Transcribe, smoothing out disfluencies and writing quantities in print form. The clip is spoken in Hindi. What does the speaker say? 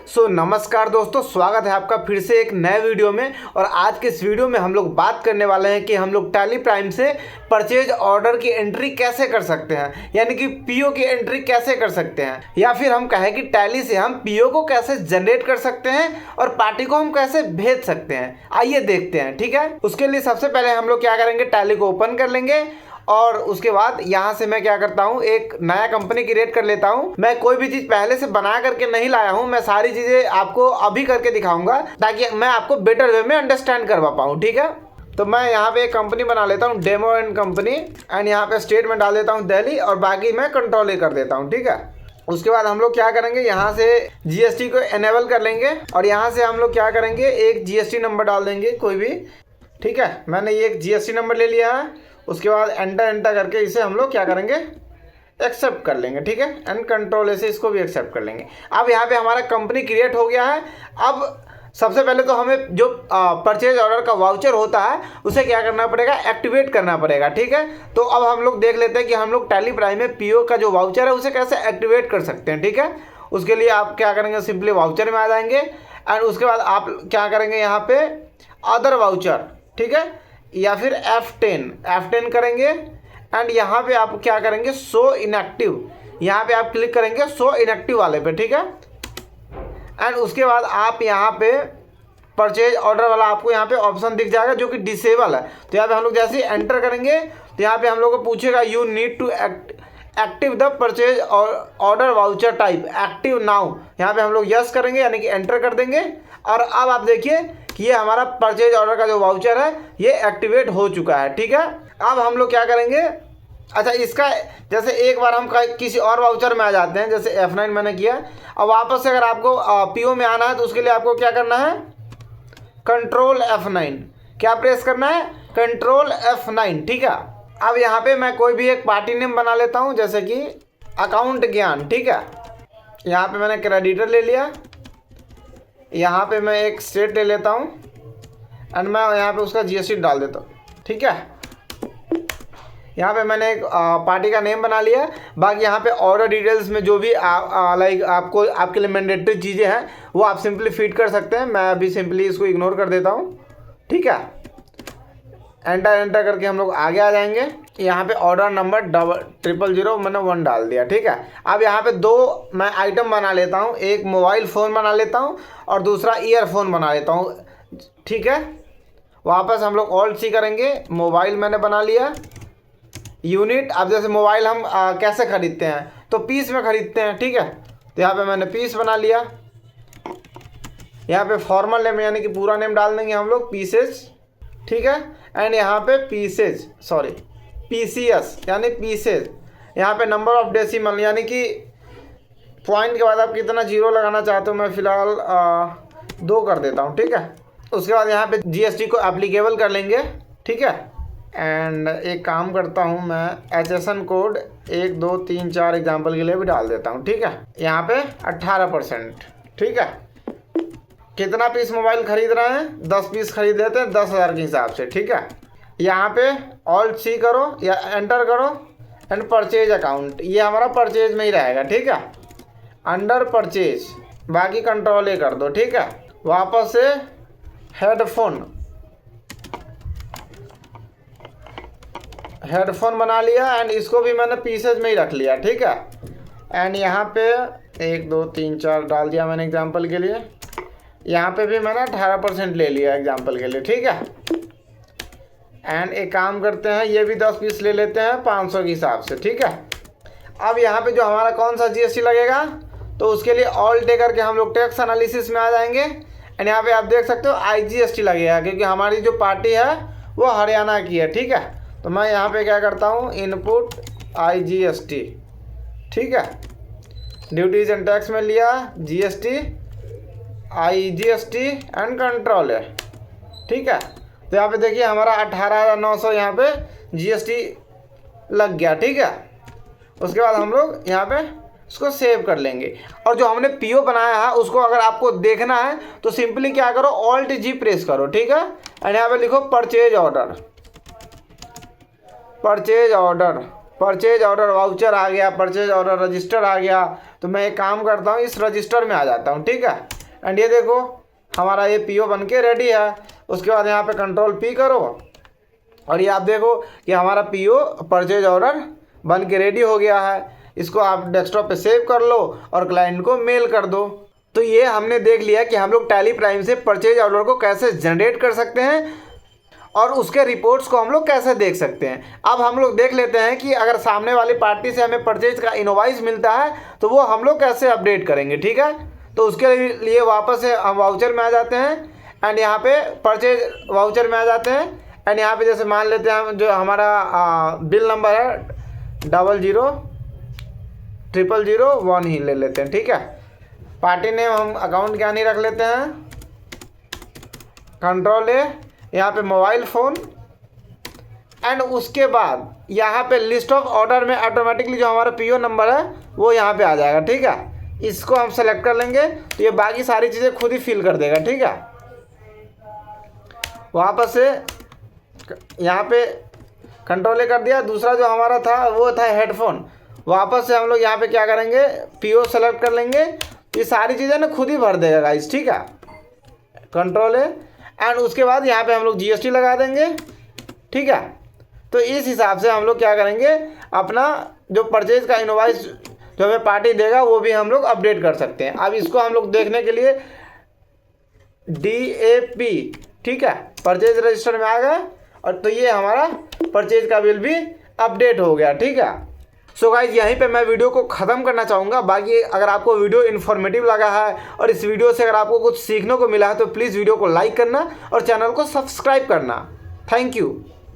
नमस्कार दोस्तों, स्वागत है आपका फिर से एक नए वीडियो में। और आज के इस वीडियो में हम लोग बात करने वाले हैं कि हम लोग टैली प्राइम से परचेज ऑर्डर की एंट्री कैसे कर सकते हैं, यानी कि पीओ की एंट्री कैसे कर सकते हैं, या फिर हम कहें कि टैली से हम पीओ को कैसे जनरेट कर सकते हैं और पार्टी को हम कैसे भेज सकते हैं। आइए देखते हैं, ठीक है। उसके लिए सबसे पहले हम लोग क्या करेंगे, टैली को ओपन कर लेंगे और उसके बाद यहाँ से मैं क्या करता हूँ, एक नया कंपनी क्रिएट कर लेता हूँ। मैं कोई भी चीज़ पहले से बना करके नहीं लाया हूँ, मैं सारी चीज़ें आपको अभी करके दिखाऊंगा ताकि मैं आपको बेटर वे में अंडरस्टैंड करवा पाऊँ, ठीक है। तो मैं यहाँ पे एक कंपनी बना लेता हूँ, डेमो एंड कंपनी, एंड यहाँ पे स्टेट में डाल देता हूँ दिल्ली और बाकी मैं कंट्रोल ही कर देता हूँ, ठीक है। उसके बाद हम लोग क्या करेंगे, यहाँ से जीएसटी को एनेबल कर लेंगे और यहाँ से हम लोग क्या करेंगे, एक जीएसटी नंबर डाल देंगे कोई भी, ठीक है। मैंने ये एक जीएसटी नंबर ले लिया है। उसके बाद एंटर करके इसे हम लोग क्या करेंगे, एक्सेप्ट कर लेंगे, ठीक है। एंड कंट्रोल से इसको भी एक्सेप्ट कर लेंगे। अब यहाँ पे हमारा कंपनी क्रिएट हो गया है। अब सबसे पहले तो हमें जो परचेज ऑर्डर का वाउचर होता है उसे क्या करना पड़ेगा, एक्टिवेट करना पड़ेगा, ठीक है। तो अब हम लोग देख लेते हैं कि हम लोग टैली प्राइम में पीओ का जो वाउचर है उसे कैसे एक्टिवेट कर सकते हैं, ठीक है। उसके लिए आप क्या करेंगे, सिंपली वाउचर में आ जाएंगे एंड उसके बाद आप क्या करेंगे, यहाँ पे अदर वाउचर, ठीक है, या फिर F10 करेंगे एंड यहाँ पे आप क्या करेंगे, शो इनएक्टिव, यहाँ पे आप क्लिक करेंगे शो इनएक्टिव वाले पे, ठीक है। एंड उसके बाद आप यहाँ पे परचेज ऑर्डर वाला आपको यहाँ पे ऑप्शन दिख जाएगा जो कि डिसेबल है। तो यहाँ पे हम लोग जैसे ही एंटर करेंगे तो यहाँ पे हम लोग को पूछेगा you need to active the purchase order voucher type active now. यहाँ पे हम लोग यस करेंगे, यानी कि एंटर कर देंगे। और अब आप देखिए कि ये हमारा परचेज ऑर्डर का जो वाउचर है ये एक्टिवेट हो चुका है, ठीक है। अब हम लोग क्या करेंगे, अच्छा इसका जैसे एक बार हम किसी और वाउचर में आ जाते हैं, जैसे F9 मैंने किया। अब वापस से अगर आपको पीओ में आना है तो उसके लिए आपको क्या करना है, कंट्रोल F9, क्या प्रेस करना है, कंट्रोल F9, ठीक है। अब यहाँ पे मैं कोई भी एक पार्टी नेम बना लेता हूँ, जैसे कि अकाउंट ज्ञान, ठीक है। यहाँ पे मैंने क्रेडिटर ले लिया, यहाँ पे मैं एक स्टेट ले लेता हूँ एंड मैं यहाँ पे उसका जीएसटी डाल देता हूँ, ठीक है। यहाँ पे मैंने एक पार्टी का नेम बना लिया। बाकी यहाँ पे ऑर्डर डिटेल्स में जो भी लाइक आपको आपके लिए मैंडेटरी चीज़ें हैं वो आप सिंपली फीड कर सकते हैं। मैं अभी सिंपली इसको इग्नोर कर देता हूँ, ठीक है। एंटर करके हम लोग आगे आ जाएंगे। यहाँ पे ऑर्डर नंबर 000 मैंने 1 डाल दिया, ठीक है। अब यहाँ पे 2 मैं आइटम बना लेता हूँ, एक मोबाइल फ़ोन बना लेता हूँ और दूसरा ईयरफोन बना लेता हूँ, ठीक है। वापस हम लोग ऑल्ट सी करेंगे, मोबाइल मैंने बना लिया। यूनिट, अब जैसे मोबाइल हम कैसे ख़रीदते हैं तो पीस में ख़रीदते हैं, ठीक है। तो यहाँ पे मैंने पीस बना लिया। यहाँ पे फॉर्मल नेम यानी कि पूरा नेम डाल देंगे हम लोग, पीसेज, ठीक है। एंड यहाँ पे पीसीएस यानी पीसेज। यहाँ पे नंबर ऑफ डेसिमल यानी कि पॉइंट के बाद आप कितना जीरो लगाना चाहते हो, मैं फ़िलहाल 2 कर देता हूँ, ठीक है। उसके बाद यहाँ पे जीएसटी को एप्लीकेबल कर लेंगे, ठीक है। एंड एक काम करता हूँ, मैं HSN कोड 1 2 3 4 एग्जाम्पल के लिए भी डाल देता हूँ, ठीक है। यहाँ पे 18%, ठीक है। कितना पीस मोबाइल खरीद रहे हैं, 10 पीस खरीद लेते हैं 10,000 के हिसाब से, ठीक है। यहाँ पे ऑल्ट सी करो या एंटर करो एंड परचेज अकाउंट, ये हमारा परचेज में ही रहेगा, ठीक है। अंडर परचेज, बाकी कंट्रोल ए कर दो, ठीक है। वापस से हेडफोन बना लिया एंड इसको भी मैंने पीसेज में ही रख लिया, ठीक है। एंड यहाँ पे 1 2 3 4 डाल दिया मैंने एग्जाम्पल के लिए। यहाँ पे भी मैंने 18% ले लिया एग्जाम्पल के लिए, ठीक है। एंड एक काम करते हैं, ये भी 10 पीस ले लेते हैं 500 के हिसाब से, ठीक है। अब यहाँ पे जो हमारा कौन सा जीएसटी लगेगा तो उसके लिए ऑल टे करके हम लोग टैक्स एनालिसिस में आ जाएंगे एंड यहाँ पे आप देख सकते हो IGST लगेगा, क्योंकि हमारी जो पार्टी है वो हरियाणा की है, ठीक है। तो मैं यहाँ पे क्या करता हूँ, इनपुट IGST, ठीक है। ड्यूटीज एंड टैक्स में लिया GST IGST एंड कंट्रोल है, ठीक है। तो यहाँ पे देखिए हमारा 18,900 यहाँ पे GST लग गया, ठीक है। उसके बाद हम लोग यहाँ पे उसको सेव कर लेंगे। और जो हमने पीओ बनाया है उसको अगर आपको देखना है तो सिंपली क्या करो, ऑल्ट जी प्रेस करो, ठीक है। एंड यहाँ पे लिखो परचेज ऑर्डर वाउचर आ गया, परचेज ऑर्डर रजिस्टर आ गया। तो मैं एक काम करता हूँ, इस रजिस्टर में आ जाता हूँ, ठीक है। एंड ये देखो हमारा ये पीओ बन के रेडी है। उसके बाद यहाँ पे कंट्रोल पी करो और ये आप देखो कि हमारा पीओ परचेज ऑर्डर बन के रेडी हो गया है। इसको आप डेस्कटॉप पे सेव कर लो और क्लाइंट को मेल कर दो। तो ये हमने देख लिया कि हम लोग टैली प्राइम से परचेज ऑर्डर को कैसे जनरेट कर सकते हैं और उसके रिपोर्ट्स को हम लोग कैसे देख सकते हैं। अब हम लोग देख लेते हैं कि अगर सामने वाली पार्टी से हमें परचेज का इनवॉइस मिलता है तो वो हम लोग कैसे अपडेट करेंगे, ठीक है। तो उसके लिए वापस से हम वाउचर में आ जाते हैं एंड यहाँ पे परचेज वाउचर में आ जाते हैं एंड यहाँ पे जैसे मान लेते हैं जो हमारा बिल नंबर है 000001 ही ले लेते हैं, ठीक है। पार्टी नेम हम अकाउंट क्या नहीं रख लेते हैं, कंट्रोल ए, यहाँ पे मोबाइल फ़ोन एंड उसके बाद यहाँ पे लिस्ट ऑफ ऑर्डर में ऑटोमेटिकली जो हमारा पीओ नंबर है वो यहाँ पे आ जाएगा, ठीक है। इसको हम सेलेक्ट कर लेंगे तो ये बाकी सारी चीज़ें खुद ही फिल कर देगा, ठीक है। वापस से यहाँ पे कंट्रोल ए कर दिया। दूसरा जो हमारा था वो था हेडफोन। वापस से हम लोग यहाँ पे क्या करेंगे, पीओ सेलेक्ट कर लेंगे। ये सारी चीज़ें ना खुद ही भर देगा गाइस, ठीक है। कंट्रोल ए एंड उसके बाद यहाँ पे हम लोग जीएसटी लगा देंगे, ठीक है। तो इस हिसाब से हम लोग क्या करेंगे, अपना जो परचेज का इनवॉइस जो हमें पार्टी देगा वो भी हम लोग अपडेट कर सकते हैं। अब इसको हम लोग देखने के लिए DAP, ठीक है, परचेज रजिस्टर में आ गए और तो ये हमारा परचेज का बिल भी अपडेट हो गया, ठीक है। सो गाइज यहीं पे मैं वीडियो को ख़त्म करना चाहूँगा। बाकी अगर आपको वीडियो इन्फॉर्मेटिव लगा है और इस वीडियो से अगर आपको कुछ सीखने को मिला है तो प्लीज़ वीडियो को लाइक करना और चैनल को सब्सक्राइब करना। Thank you.